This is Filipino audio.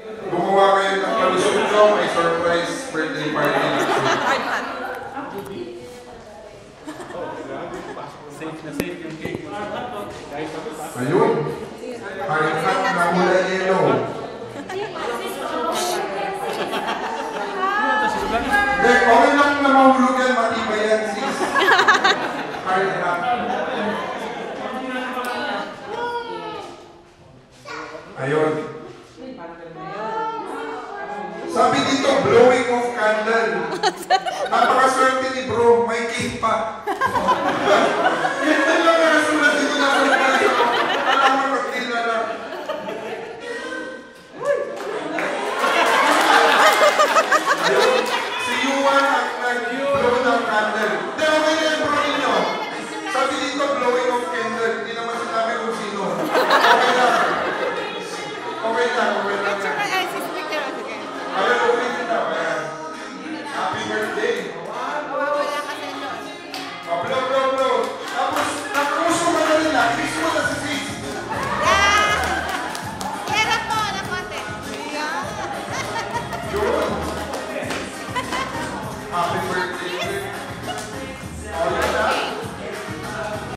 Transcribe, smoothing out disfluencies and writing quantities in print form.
Gumawa kayo ng palusot ko, may surprise birthday party. Safe na safe yung cake. Ayun. Hard-hat na mula yellow. Hindi, okay lang na mahulog yan, matibay yan, sis. Hard-hat. Ayun. Sabi dito, blowing of candle. Napakaswerte ni bro, may cake pa. Yan lang nakasulat dito na